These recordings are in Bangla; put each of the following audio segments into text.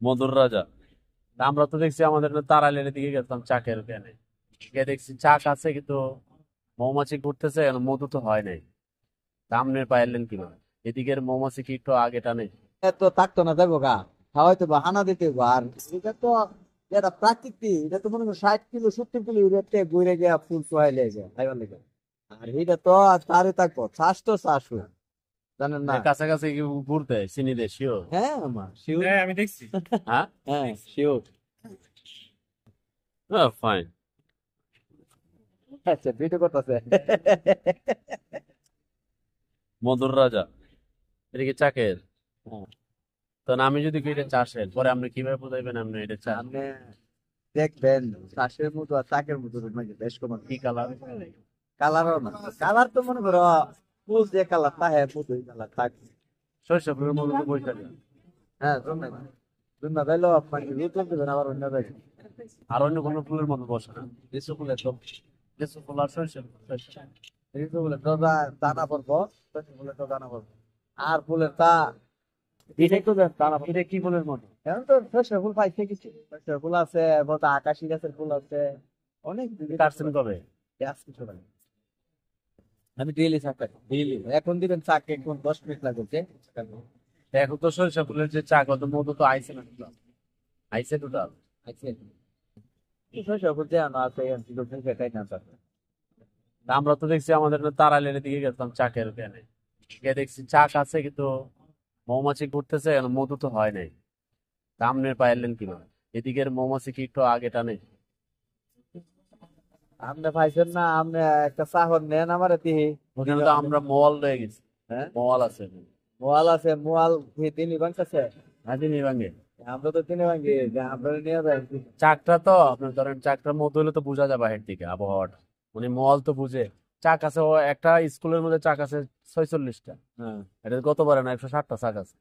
মধুর রাজা। তা আমরা তো দেখছি আমাদের তারাইলের দিকে গেছিলাম চাকের ওখানে, গিয়ে দেখছি চাক আছে কিন্তু মৌমাছি ঘুরতেছে, এখন মধু তো হয় নাই। তা আপনি পাইলেন কিভাবে? এদিকের মৌমাছি কি একটু আগে টানে? এত থাকতো না যাবো গা, খাওয়াইতে বা হানা দিতে হইবো। আর এটা তো যেটা প্রাকৃতিক, এটা তো মনে করো 60 কিলো 70 কিলো উড়ে ঘুরে গিয়া ফুল চুয়াইলে যায় খাইবার লেগে। আর এটা তো তারে থাকবো, চাষ তো চাষ হয়, জানেন না? এর কাছাকাছি কি ঘুরতে চিনি দেশিও? হ্যাঁ আমার শিওর। হ্যাঁ আমি দেখছি। হ্যাঁ, হ্যাঁ শিওর। ফাইন। আচ্ছা ভিডিও করতেছে। মধুর রাজা, এদিকে চাকের। তো আমি যদি কই এটা চাষের, পরে আপনি কিভাবে বুঝাইবেন আপনি এটা চাষ? আপনি দেখবেন চাষের মতো আর চাকের মতো নাকি বেশ কমান কি কালার? কালারও না। কালার তো মনে করো ফুল যে কালার থাকে মতোই কালার থাকে। শস্য ফুলের মধু তো বই থাকে। হ্যাঁ জন্য জন্য তাইলো আপনাকে রুট দেবেন আবার অন্য জায়গায়। আর অন্য কোনো ফুলের মতো বসে না? লিচু ফুলের তো, লিচু ফুল আর শস্য শস্য। লিচু ফুলের তো দানা পড়বো, লিচু ফুলের তো দানা পড়বো। আর ফুলের তা এটা তো দানা, এটা কি ফুলের মতো? এখন তো শস্য ফুল পাইছে কিছু, শস্য ফুল আছে, বলতে আকাশি গাছের ফুল আছে, অনেক বিভিন্ন কাটছেন ফুল কবে? আছে কিছু নাই। আমি ডেইলি চাক খাই, ডেইলি। এখন দিবেন চাক এখন 10 মিনিট লাগবে। এখন তো সরিষা ফুলের যে চা, কত মধু তো আইছে না টোটাল? আইছে টোটাল? আচ্ছা শস্য ফুল যে আনা আছে এখন দুটো ফুল খাই না চাক। আমরা তো দেখছি আমাদের তারাইলের দিকে গেছিলাম চাকের ওখানে, গিয়ে দেখছি চাক আছে কিন্তু মৌমাছি ঘুরতেছে, এখন মধু তো হয় নাই। তা আপনি পাইলেন কিভাবে? এদিকের মৌমাছি কি একটু আগে টানে? আপনি পাইছেন না? আপনি একটা চাহর নেন আমার এতে। ওখানে তো আমরা মোয়াল রয়ে গেছি। হ্যাঁ মোয়াল আছে। মোয়াল আছে, মোয়াল তিনি বাংকাছে। হাজি নিবাঙ্গে। আমরা তো তিনি ভাঙ্গি আপনারা নিয়ে যাই। চাকটা তো আপনার ধরেন, চাকটার মতো হলে তো বোঝা যায় বাহির থেকে আবহাওয়াটা, মানে মোয়াল তো বুঝে। চাক আছে, ও একটা স্কুলের মধ্যে চাক আছে 46টা। হ্যাঁ এটা গতবারে না 160টা চাক আছে।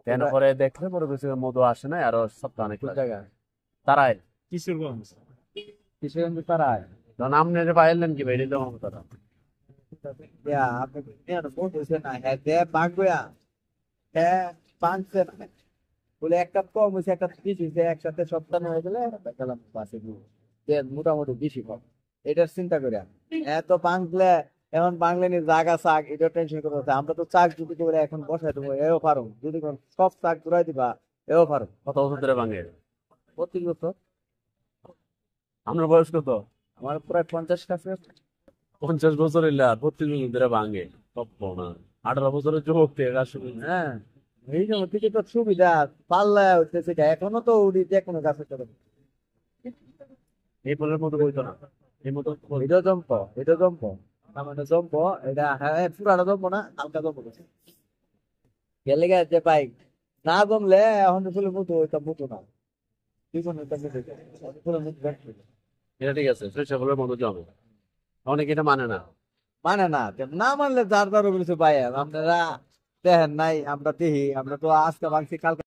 তেন এটা পরে দেখলে পরে বেশি মধু আসে না, আরো সপ্তাহ অনেক কোন লাগে। জায়গা? তারাই। কিশোরগঞ্জ। কিশোরগঞ্জ পাড়ায়। তখন আপনি এটা পাইলেন কি ভাই? এটা তো তারা আপনি নিয়ে ফোন হয়েছে না? হ্যাঁ দে বাঙ্গুয়া। হ্যাঁ পাঁচছে না বলে, একটা কম হয়েছে একটা বেশি হয়েছে, একসাথে সপ্তাহ হয়ে গেলে গেলাম বাসে গিয়ে। মোটামুটি বেশি কম, এটার চিন্তা করি। এত বাংলে এখন বাংলা নিয়ে জাগা চাক, এটা টেনশন করতে হচ্ছে। আমরা তো চাক যদি করে এখন বসাই দেবো, এও পারো যদি সব চাক ঘুরাই দিবা, এও পারো। কত বছর ধরে ভাঙে? 32 বছর। আপনার বয়স কত? আমার প্রায় 50 কাছে। 50 বছর হইলে আর 32 বছর ধরে ভাঙে? সব না, 18 বছরের যুবক থেকে কাজ শুরু করছে। হ্যাঁ এই জন্য থেকে তো সুবিধা, পাল্লা উঠতেছে এখনো তো উড়ি যে কোনো গাছে চলে। এই ফুলের মতো বইতো না, এই মতো ফুল। এটা জম্প, এটা জম্প, মানে জম্প। এটা হ্যাঁ পুরাটা জম্প না, হালকা জম্প করছে। গেলে গেছে পাই না জমলে এখন ফুলের মতো ওইটা মতো না। তুই কোন ফুলের মতো দেখবি। এটা ঠিক আছে, সরিষা ফুলের মতো জমে। অনেকে এটা মানে না। মানে না, না মানলে যার যার বলেছে পাই। আপনারা দেখেন নাই, আমরা দেখি, আমরা তো আজকে ভাঙছি কালকে